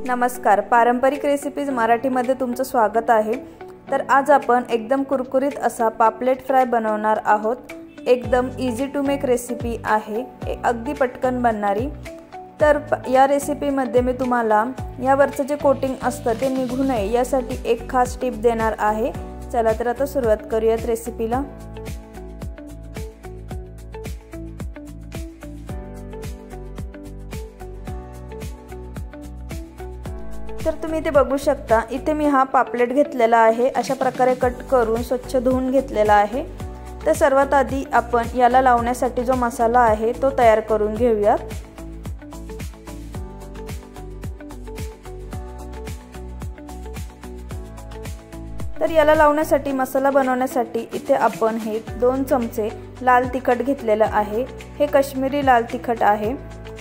नमस्कार, पारंपरिक रेसिपीज मराठीमध्ये तुमचं स्वागत आहे। तर आज आपण एकदम कुरकुरीत असा पापलेट फ्राय बनवणार आहोत। एकदम इझी टू मेक रेसिपी आहे, अगदी पटकन बनणारी। तर या रेसिपीमध्ये मी तुम्हाला यावरचं जे कोटिंग असतं ते निघू नये यासाठी एक खास टिप देणार आहे। चला तर आता सुरुवात करूयात रेसिपीला। तर तुम्ही इथे बघू शकता, इथे मी हा पापलेट घेतलेला आहे, अशा प्रकारे कट करून स्वच्छ धुवून घेतलेला आहे। तर सर्वात आधी आपण याला लावण्यासाठी जो मसाला आहे तो तयार करून घेऊयात। तर याला लावण्यासाठी मसाला बनवण्यासाठी इथे आपण हे 2 चमचे लाल तिखट घेतलेले आहे। हे काश्मीरी लाल तिखट आहे।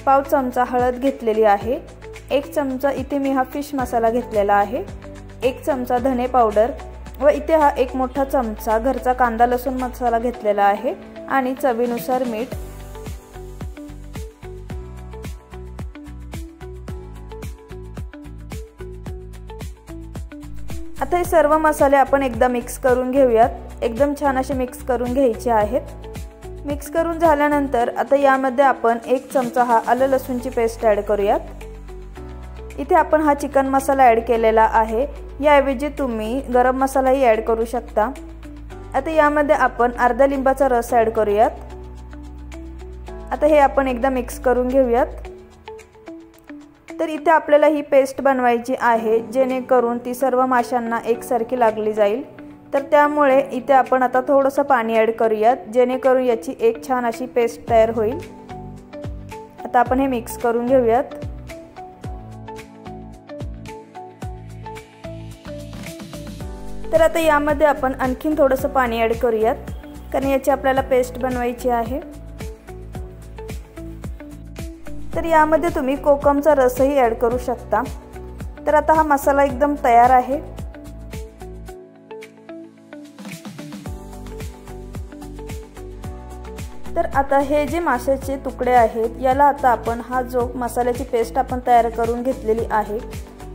पाव चमचा हळद घेतलेली आहे। 1 चमचा इथे मी हा फिश मसाला घेतलेला आहे। 1 चमचा धने पावडर व इथे हा 1 मोठा चमचा घरचा कांदा लसूण मसाला घेतलेला आहे आणि चवीनुसार मीठ। आता हे सर्व मसाले आपण एकदा मिक्स करून घेऊयात। एकदम छान असे मिक्स करून घ्यायचे आहेत। मिक्स करून झाल्यानंतर आता यामध्ये आपण 1 चमचा हा आलं लसूणची पेस्ट ॲड करूयात। इथे आपण हा चिकन मसाला ॲड केलेला आहे, याऐवजी तुम्ही गरम मसालाही ॲड करू शकता। आता यामध्ये आपण अर्धा लिंबाचा रस ॲड करूयात। आता हे आपण एकदा मिक्स करून घेऊयात। तर इथे आपल्याला ही पेस्ट बनवायची आहे, जेणेकरून ती सर्व माशांना एकसारखी लागली जाईल। तर त्यामुळे इथे आपण आता थोडंसं पाणी ॲड करूयात, जेणेकरून याची एक छान अशी पेस्ट तयार होईल। आता आपण हे मिक्स करून घेऊयात। तर आता यामध्ये आपण आणखीन थोडंसं पाणी ॲड करूयात, कारण याची आपल्याला पेस्ट बनवायची आहे। तर यामध्ये तुम्ही कोकमचा रसही ॲड करू शकता। तर आता हा मसाला एकदम तयार आहे। तर आता हे जे माशाचे तुकडे आहेत याला आता आपण हा जो मसाल्याची पेस्ट आपण तयार करून घेतलेली आहे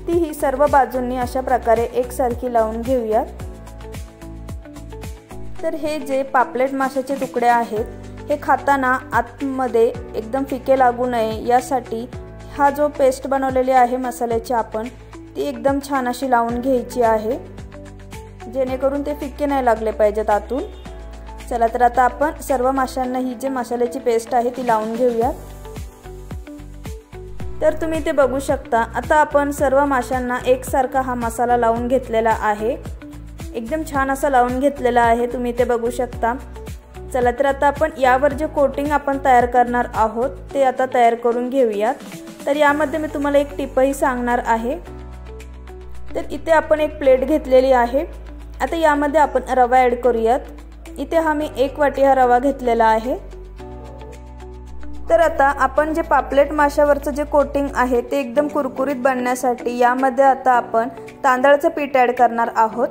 ती ही सर्व बाजूंनी अशा प्रकारे एकसारखी लावून घेऊयात। तर हे जे पापलेट माशाचे तुकडे आहेत हे खाताना आतमध्ये एकदम फिके लागू नये यासाठी हा जो पेस्ट बनवलेली आहे मसाल्याची आपण ती एकदम छान अशी लावून घ्यायची आहे, जेणेकरून ते फिके नाही लागले पाहिजेत आतून। चला तर आता आपण सर्व माशांना ही जे मसाल्याची पेस्ट आहे ती लावून घेऊयात। तर तुम्ही ते बघू शकता, आता आपण सर्व माशांना एकसारखा हा मसाला लावून घेतलेला आहे, एकदम छान असा लावून घेतलेला आहे, तुम्ही ते बघू शकता। चला तर आता आपण यावर जे कोटिंग आपण तयार करणार आहोत ते आता तयार करून घेऊयात। तर यामध्ये मी तुम्हाला एक टिपही सांगणार आहे। तर इथे आपण एक प्लेट घेतलेली आहे। आता यामध्ये आपण रवा ॲड करूयात। इथे हा मी 1 वाटी हा रवा घेतलेला आहे। तर आता आपण जे पापलेट माशावरचं जे कोटिंग आहे ते एकदम कुरकुरीत बनण्यासाठी यामध्ये आता आपण तांदळाचं पीठ ॲड करणार आहोत।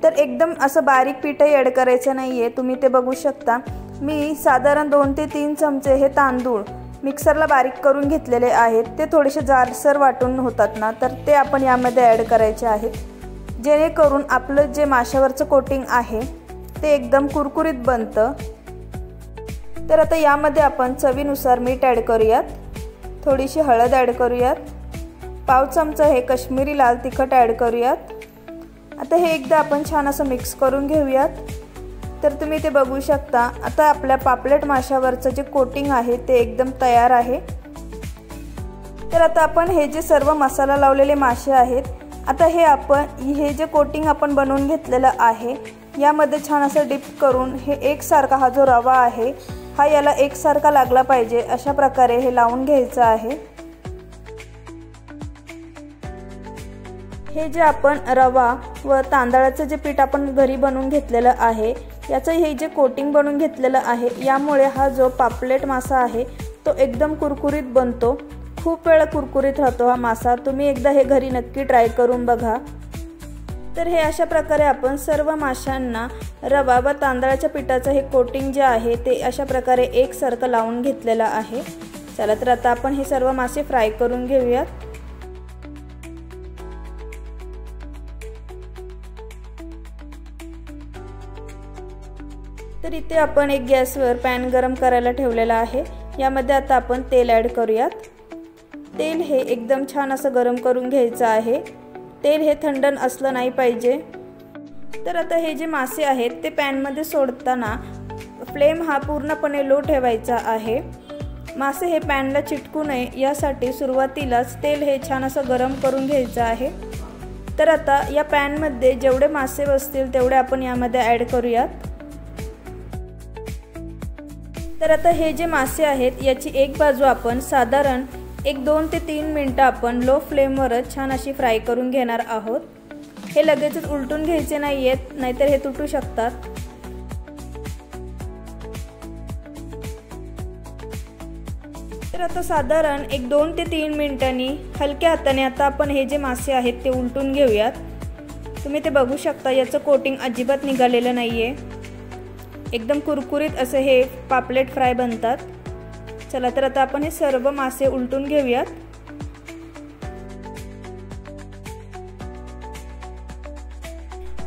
तर एकदम असं बारीक पीठही ॲड करायचं नाही आहे, तुम्ही ते बघू शकता। मी साधारण 2 ते 3 चमचे हे तांदूळ मिक्सरला बारीक करून घेतलेले आहेत। ते थोडेसे जाडसर वाटून होतात ना, तर ते आपण यामध्ये ॲड करायचे आहेत, जेणेकरून आपलं जे माशावरचं कोटिंग आहे ते एकदम कुरकुरीत बनतं। तर आता यामध्ये आपण चवीनुसार मीठ ॲड करूयात, थोडीशी हळद ॲड करूयात, पाव चमचा हे काश्मीरी लाल तिखट ॲड करूयात। आता हे एकदा आपण छान असं मिक्स करून घेऊयात। तर तुम्ही ते बघू शकता, आता आपल्या पापलेट माशावरचं जे कोटिंग आहे ते एकदम तयार आहे। तर आता आपण हे जे सर्व मसाला लावलेले मासे आहेत, आता हे आपण हे जे कोटिंग आपण बनवून घेतलेलं आहे यामध्ये छान असं डिप करून हे एकसारखा हा जो रवा आहे हा याला एकसारखा लागला पाहिजे अशा प्रकारे हे लावून घ्यायचं आहे। हे जे आपण रवा व तांदळाचं जे पीठ आपण घरी बनवून घेतलेलं आहे याचं हे जे कोटिंग बनवून घेतलेलं आहे यामुळे हा जो पापलेट मासा आहे तो एकदम कुरकुरीत बनतो, खूप वेळ कुरकुरीत राहतो हा मासा। तुम्ही एकदा हे घरी नक्की ट्राय करून बघा। तर हे अशा प्रकारे आपण सर्व माशांना रवा व तांदळाच्या पिठाचं हे कोटिंग जे आहे ते अशा प्रकारे एकसारखं लावून घेतलेलं आहे। चला तर आता आपण हे सर्व मासे फ्राय करून घेऊयात। तर इथे आपण एक गॅसवर पॅन गरम करायला ठेवलेला आहे। यामध्ये आता आपण तेल ॲड करूयात। तेल हे एकदम छान असं गरम करून घ्यायचं आहे। तेल हे थंड असलं नाही पाहिजे। तर आता हे जे मासे आहेत ते पॅनमध्ये सोडताना फ्लेम हा पूर्णपणे लो ठेवायचा आहे। मासे हे पॅनला चिटकू नये यासाठी सुरुवातीलाच तेल हे छान असं गरम करून घ्यायचं आहे। तर आता या पॅनमध्ये जेवढे मासे बसतील तेवढे आपण यामध्ये ॲड करूयात। तर आता हे जे मासे आहेत याची एक बाजू आपण साधारण 1-2 ते 3 मिनिटं आपण लो फ्लेमवरच छान अशी फ्राय करून घेणार आहोत। हे लगेचच उलटून घ्यायचे नाहीयेत, नाहीतर हे तुटू शकतात। तर आता साधारण 1-2 ते 3 मिनिटांनी हलक्या हाताने आता आपण हे जे मासे आहेत ते उलटून घेऊयात। तुम्ही ते बघू शकता, याचं कोटिंग अजिबात निघालेलं नाहीये। एकदम कुरकुरीत असे हे पापलेट फ्राय बनतात। चला तर आता आपण हे सर्व मासे उलटून घेऊयात।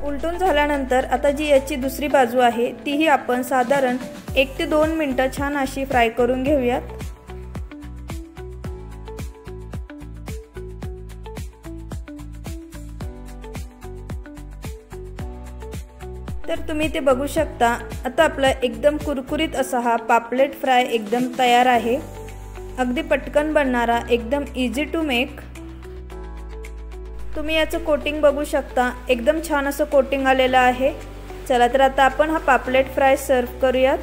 उलटून झाल्यानंतर आता जी याची दुसरी बाजू आहे तीही आपण साधारण 1 ते 2 मिनिटं छान अशी फ्राय करून घेऊयात। तर तुम्ही ते बघू शकता, आता आपला एकदम कुरकुरीत असा हा पापलेट फ्राय एकदम तयार आहे। अगदी पटकन बनणारा, एकदम इझी टू मेक। तुम्ही याचं कोटिंग बघू शकता, एकदम छान असं कोटिंग आलेलं आहे। चला तर आता आपण हा पापलेट फ्राय सर्व करूयात।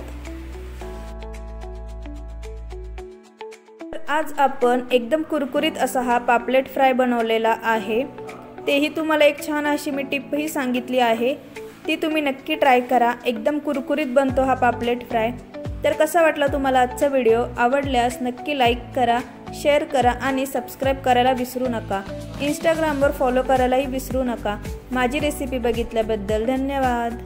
आज आपण एकदम कुरकुरीत असा हा पापलेट फ्राय बनवलेला आहे। तेही तुम्हाला एक छान अशी मी टिपही सांगितली आहे, ती तुम्ही नक्की ट्राय करा। एकदम कुरकुरीत बनतो हा पापलेट फ्राय। तर कसा वाटला तुम्हाला आजचा व्हिडिओ? आवडल्यास नक्की लाईक करा, शेअर करा आणि सबस्क्राईब करायला विसरू नका। इंस्टाग्रामवर फॉलो करायलाही विसरू नका। माझी रेसिपी बघितल्याबद्दल धन्यवाद।